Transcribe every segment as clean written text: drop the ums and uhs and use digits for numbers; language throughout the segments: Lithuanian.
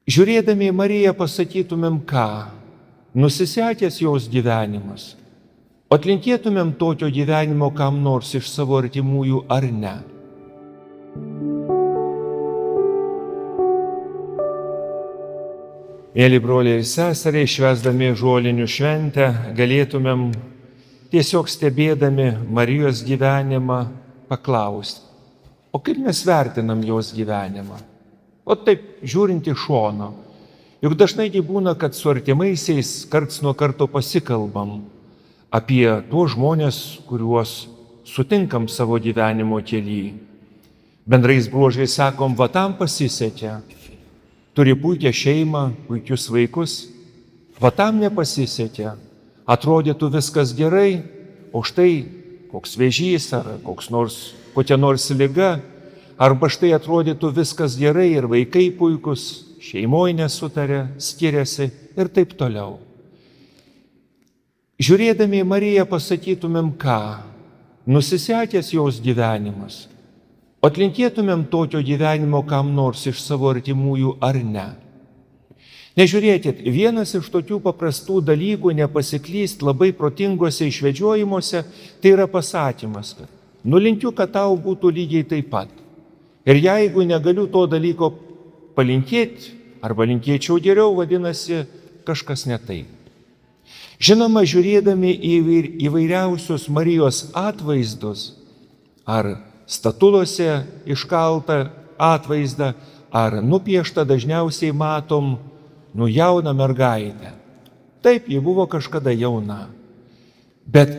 Žiūrėdami į Mariją pasakytumėm ką? Nusisekęs jos gyvenimas. O atlinkėtumėm tokio gyvenimo kam nors iš savo artimųjų ar ne? Mėly broliai ir seseriai, švęsdami žolinių šventę, galėtumėm tiesiog stebėdami Marijos gyvenimą paklausti, o kaip mes vertinam jos gyvenimą? O taip, žiūrint iš šono. Juk dažnai būna, kad su artimaisiais karts nuo karto pasikalbam apie tuos žmonės, kuriuos sutinkam savo gyvenimo kely. Bendrais bruožais sakom, va tam pasisekė. Turi puikią šeimą, puikius vaikus, va tam nepasisekė. Atrodytų viskas gerai, o štai koks vėžys ar kokia nors liga, arba štai atrodytų viskas gerai ir vaikai puikus, šeimoje nesutarė, skiriasi ir taip toliau. Žiūrėdami į Mariją pasakytumėm ką? Nusisekęs jos gyvenimas. O atlinkėtumėm tokio gyvenimo kam nors iš savo artimųjų ar ne? Nežiūrėkit, vienas iš tokių paprastų dalykų nepasiklyst labai protinguose išvedžiojimuose, tai yra pasakymas, kad nulinkiu, kad tau būtų lygiai taip pat. Ir jeigu negaliu to dalyko palinkėti, arba linkėčiau geriau, vadinasi, kažkas ne taip. Žinoma, žiūrėdami į įvairiausius Marijos atvaizdus, ar statulose iškaltą atvaizdą, ar nupieštą, dažniausiai matom jauną mergaitę. Taip, ji buvo kažkada jauna. Bet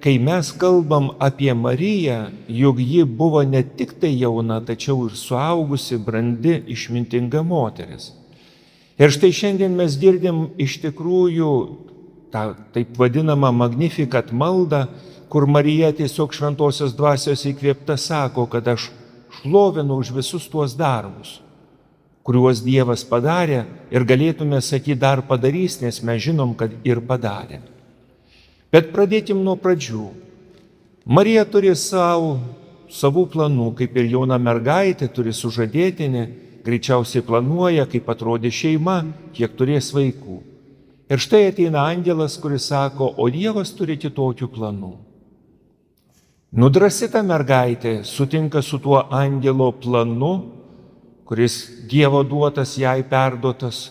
kai mes kalbam apie Mariją, juk ji buvo ne tik tai jauna, tačiau ir suaugusi, brandi, išmintinga moteris. Ir štai šiandien mes girdim iš tikrųjų tą taip vadinamą Magnificat maldą, kur Marija tiesiog šventosios dvasios įkvėpta sako, kad aš šlovinu už visus tuos darbus, kuriuos Dievas padarė ir galėtume sakyti dar padarys, nes mes žinom, kad ir padarė. Bet pradėkim nuo pradžių. Marija turi savų planų, kaip ir jauna mergaitė turi sužadėtinį, greičiausiai planuoja, kaip atrodė šeima, kiek turės vaikų. Ir štai ateina angelas, kuris sako, o Dievas turi kitokių planų. Drąsi ta mergaitė sutinka su tuo angelo planu, kuris Dievo duotas, jai perduotas,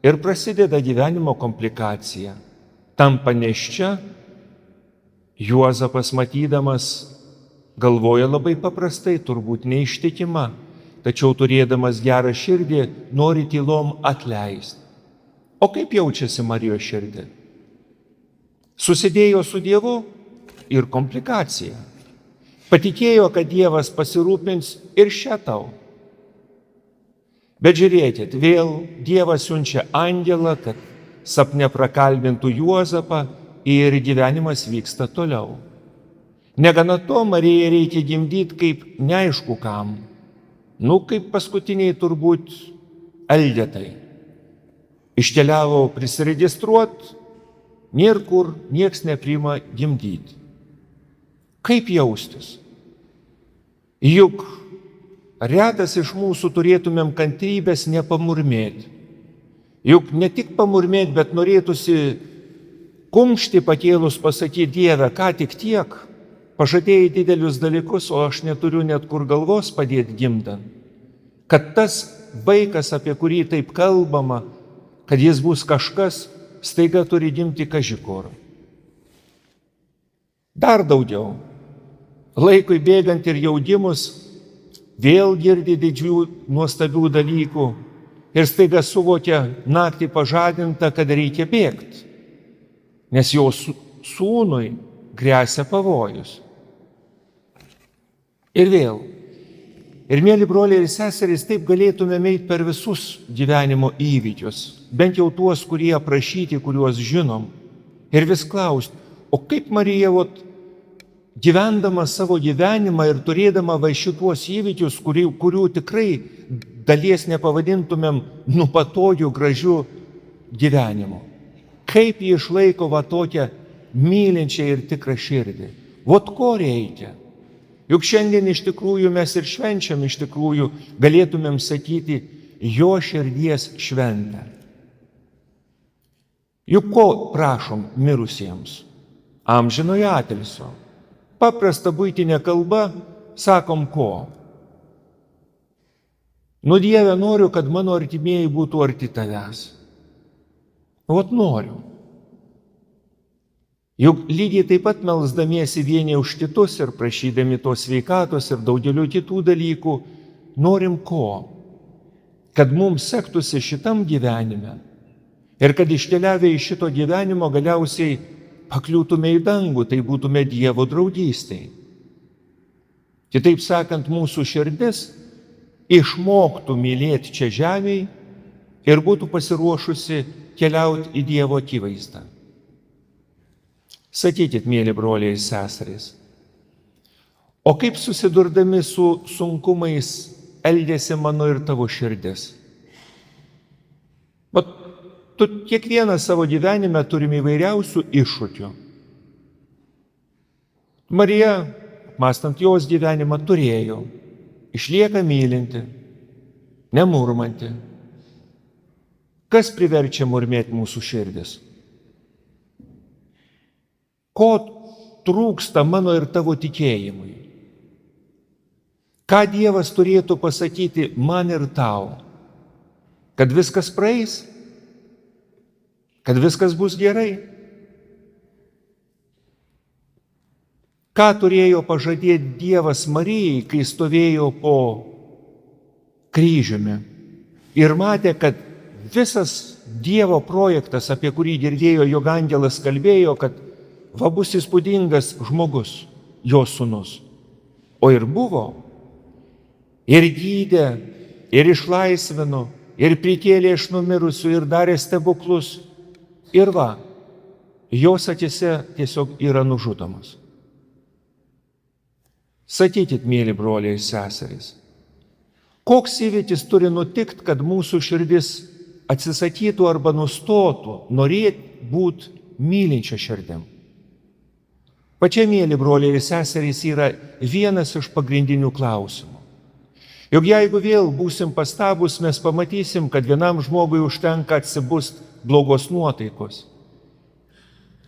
ir prasideda gyvenimo komplikacija. Tampa nėščia, Juozapas matydamas galvoja labai paprastai, turbūt neištikima, tačiau turėdamas gerą širdį nori tylom atleisti. O kaip jaučiasi Marijos širdį? Susidėjo su Dievu ir komplikacija. Patikėjo, kad Dievas pasirūpins ir šią tau. Bet žiūrėkit, vėl Dievas siunčia angelą, kad sapne prakalbintų Juozapą ir gyvenimas vyksta toliau. Negana to, Marijai reikia gimdyti kaip neaišku kam. Kaip paskutiniai turbūt elgetai. Iškeliavo prisiregistruoti, nėr kur, nieks nepriima gimdyti. Kaip jaustis? Juk retas iš mūsų turėtumėm kantrybės nepamurmėti. Juk ne tik pamurmėti, bet norėtųsi kumštį pakėlus pasakyti, Dieve, ką tik tiek, pažadėjai didelius dalykus, o aš neturiu net kur galvos padėti gimdant. Kad tas vaikas, apie kurį taip kalbama, kad jis bus kažkas, staiga turi gimti kaži kur. Dar daugiau. Laikui bėgant ir jau gimus, vėl girdi didžių nuostabių dalykų ir staiga suvokia naktį pažadinta, kad reikia bėgti, nes jo sūnui gresia pavojus. Ir vėl. Ir mėly broliai ir seserys, taip galėtume eiti per visus gyvenimo įvykius, bent jau tuos, kurie aprašyti, kuriuos žinom, ir vis klausti, o kaip Marija, gyvendama savo gyvenimą ir turėdama šituos įvykius, kurių tikrai dalies nepavadintumėm patogių, gražių gyvenimų. Kaip ji išlaiko tokią mylinčią ir tikrą širdį. Ko reikia? Juk šiandien iš tikrųjų mes ir švenčiam, iš tikrųjų galėtumėm sakyti, jo širdies šventę. Juk ko prašom mirusiems? Amžinojo atilsio. Paprasta buitinė kalba, sakom ko? Nu, Dieve, noriu, kad mano artimieji būtų arti tavęs. Ot noriu. Juk lygiai taip pat melsdamiesi vieni už kitus ir prašydami tos sveikatos ir daugelių kitų dalykų, norim ko? Kad mums sektųsi šitam gyvenime ir kad iškeliavę iš šito gyvenimo galiausiai pakliūtume į dangų, tai būtume Dievo draugystėj. Kitaip sakant, mūsų širdis išmoktų mylėti čia žemėj ir būtų pasiruošusi keliauti į Dievo akivaizdą. Sakykit, mėly broliai ir seserys, o kaip susidurdami su sunkumais elgėsi mano ir tavo širdis? Bet tu kiekvieną savo gyvenime turime įvairiausių iššūkių. Marija, mąstant jos gyvenimą, turėjo, išlieka mylinti, nemurmanti. Kas priverčia murmėti mūsų širdis? Ko trūksta mano ir tavo tikėjimui? Ką Dievas turėtų pasakyti man ir tau? Kad viskas praeis? Kad viskas bus gerai? Ką turėjo pažadėti Dievas Marijai, kai stovėjo po kryžiumi ir matė, kad visas Dievo projektas, apie kurį girdėjo, jog angelas kalbėjo, kad va bus įspūdingas žmogus, jo sūnus. O ir buvo. Ir gydė, ir išlaisvino, ir prikėlė iš numirusių, ir darė stebuklus. Ir va, jos akise tiesiog yra nužudomas. Sakykit, mėly broliai ir seserys, koks įvykis turi nutikti, kad mūsų širdis atsisakytų arba nustotų norėti būti mylinčia širdim? Pačia, mėly broliai ir seserys, yra vienas iš pagrindinių klausimų. Juk jeigu vėl būsim pastabus, mes pamatysim, kad vienam žmogui užtenka atsibust blogos nuotaikos.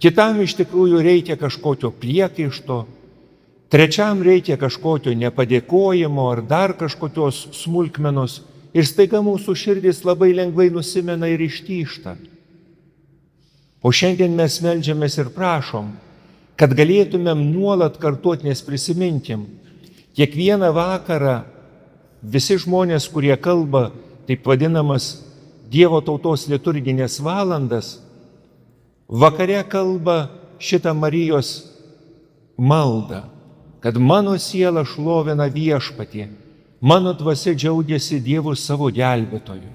Kitam iš tikrųjų reikia kažkokio priekaišto, trečiam reikia kažkokio nepadėkojimo ar dar kažkokios smulkmenos ir staiga mūsų širdis labai lengvai nusimena ir ištyžta. O šiandien mes meldžiamės ir prašom, kad galėtumėm nuolat kartuoti, nes prisiminkim, kiekvieną vakarą visi žmonės, kurie kalba taip vadinamas Dievo tautos liturginės valandas, vakare kalba šitą Marijos maldą, kad mano siela šlovina viešpatį, mano dvasia džiaugiasi Dievu savo gelbėtoju.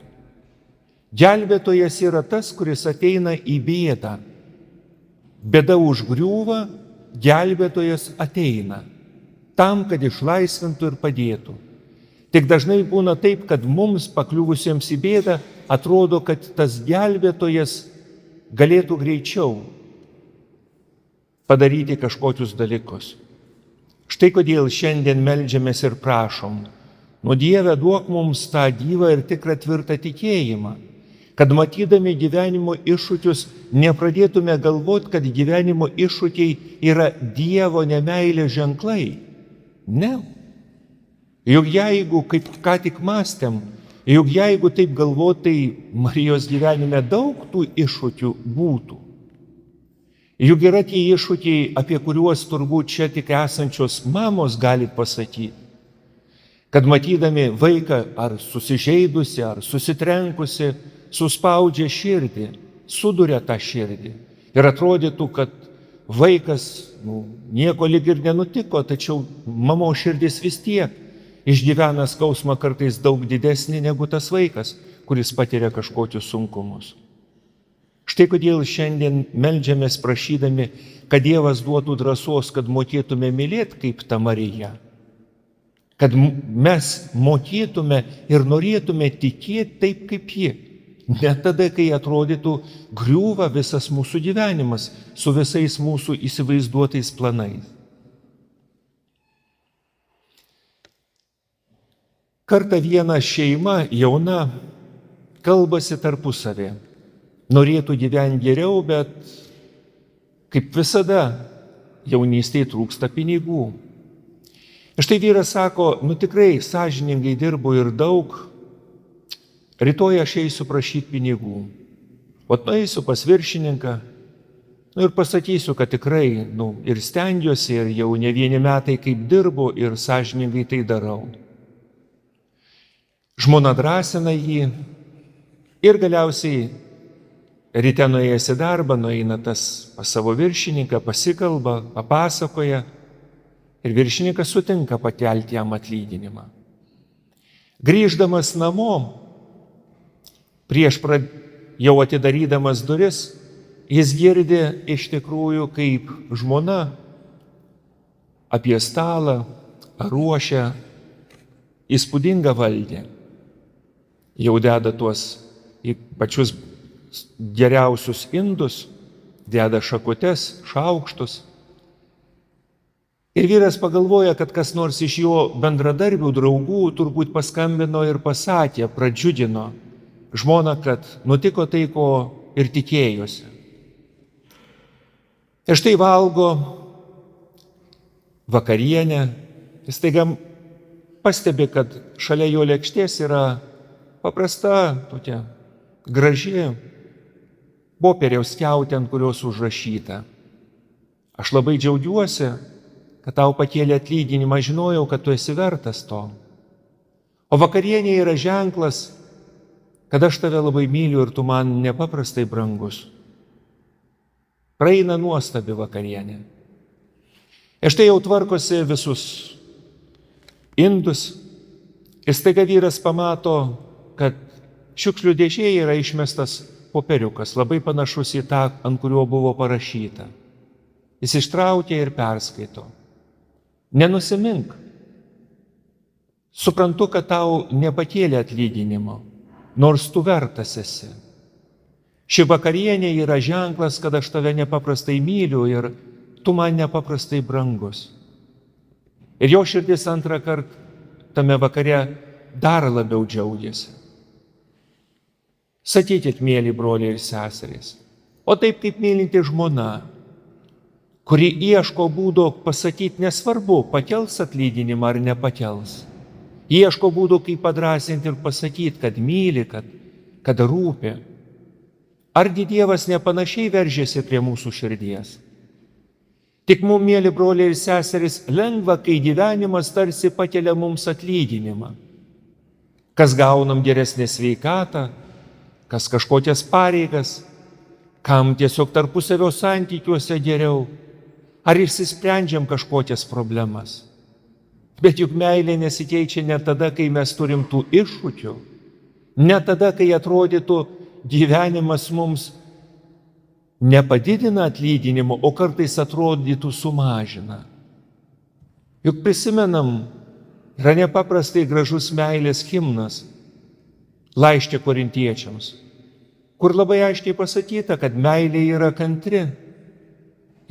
Gelbėtojas yra tas, kuris ateina į bėdą. Bėda užgriūva, gelbėtojas ateina tam, kad išlaisvintų ir padėtų. Tik dažnai būna taip, kad mums pakliuvusiems į bėdą atrodo, kad tas gelbėtojas galėtų greičiau padaryti kažkokius dalykus. Štai kodėl šiandien meldžiamės ir prašom, nu Dieve, duok mums tą gyvą ir tikrą tvirtą tikėjimą, kad matydami gyvenimo iššūkius nepradėtume galvoti, kad gyvenimo iššūkiai yra Dievo nemeilės ženklai. Ne. Juk jeigu, kaip ką tik mąstėm, juk jeigu taip galvotai Marijos gyvenime daug tų iššūkių būtų. Juk yra tie iššūkiai, apie kuriuos turbūt čia tik esančios mamos gali pasakyti. Kad matydami vaiką ar susižeidusi, ar susitrenkusi, suspaudžia širdį, suduria tą širdį. Ir atrodytų, kad vaikas nieko lyg ir nenutiko, tačiau mamos širdis vis tiek išgyvena skausmą kartais daug didesnį negu tas vaikas, kuris patiria kažkokius sunkumus. Štai kodėl šiandien meldžiamės prašydami, kad Dievas duotų drąsos, kad mokėtume mylėti kaip ta Marija. Kad mes mokėtume ir norėtume tikėti taip kaip ji. Ne tada, kai atrodytų griūva visas mūsų gyvenimas su visais mūsų įsivaizduotais planais. Kartą viena šeima jauna kalbasi tarpusavį. Norėtų gyventi geriau, bet kaip visada jaunystėje trūksta pinigų. Ir štai vyras sako, tikrai sąžiningai dirbu ir daug, rytoj aš eisiu prašyti pinigų. O nueisiu pas viršininką ir pasakysiu, kad tikrai ir stengiuosi ir jau ne vieni metai kaip dirbu ir sąžiningai tai darau. Žmona drąsina jį ir galiausiai ryte nuėjęs į darbą, nueina tas pas savo viršininką, pasikalba, papasakoja ir viršininkas sutinka pakelti jam atlyginimą. Grįždamas namo, jau atidarydamas duris, jis girdi iš tikrųjų, kaip žmona apie stalą ruošia įspūdingą valgį. Jau deda tuos į pačius geriausius indus, deda šakutes, šaukštus. Ir vyras pagalvoja, kad kas nors iš jo bendradarbių draugų turbūt paskambino ir pasakė, pradžiugino žmoną, kad nutiko tai, ko ir tikėjosi. Ir štai valgo vakarienę, jis staiga pastebi, kad šalia jo lėkštės yra paprasta, tokia graži popieriaus skiautė, ant kurios užrašyta: aš labai džiaugiuosi, kad tau pakėlė atlyginimą, žinojau, kad tu esi vertas to. O vakarienė yra ženklas, kad aš tave labai myliu ir tu man nepaprastai brangus. Praeina nuostabi vakarienė. Ir štai jau tvarkosi visus indus ir staiga vyras pamato, kad šiukšlių dėžėje yra išmestas popieriukas, labai panašus į tą, ant kurio buvo parašyta. Jis ištraukė ir perskaito: nenusimink. Suprantu, kad tau nepakėlė atlyginimo, nors tu vertas esi. Ši vakarienė yra ženklas, kad aš tave nepaprastai myliu ir tu man nepaprastai brangus. Ir jo širdis antrą kartą tame vakare dar labiau džiaugiasi. Sakykit, mėly broliai ir seserys, o taip kaip mylinti žmona, kuri ieško būdo pasakyti, nesvarbu, pakels atlyginimą ar nepakels. Ieško būdo, kaip padrąsinti ir pasakyti, kad myli, kad rūpi. Argi Dievas nepanašiai veržėsi prie mūsų širdies? Tik mums, mėly broliai ir seserys, lengva, kai gyvenimas tarsi pakelia mums atlyginimą. Kas gaunam geresnę sveikatą, kas kažkokias pareigas, kam tiesiog tarpusavio santykiuose geriau, ar išsisprendžiam kažkokias problemas. Bet juk meilė nesikeičia ne tada, kai mes turim tų iššūkių, ne tada, kai atrodytų gyvenimas mums nepadidina atlyginimo, o kartais atrodytų sumažina. Juk prisimenam, yra nepaprastai gražus meilės himnas laiške korintiečiams, kur labai aiškiai pasakyta, kad meilė yra kantri,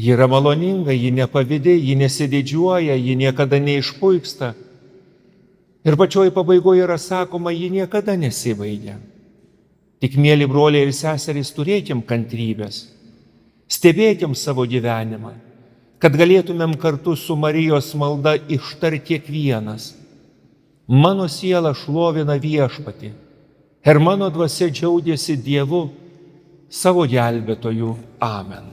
ji yra maloninga, ji nepavydi, ji nesididžiuoja, ji niekada neišpuiksta. Ir pačioj pabaigoje yra sakoma, ji niekada nesibaigia. Tik, mėly broliai ir seserys, turėkim kantrybės, stebėkim savo gyvenimą, kad galėtumėm kartu su Marijos malda ištarti kiekvienas: mano siela šlovina Viešpatį ir mano dvasia džiaugiasi Dievu, savo gelbėtoju. Amen.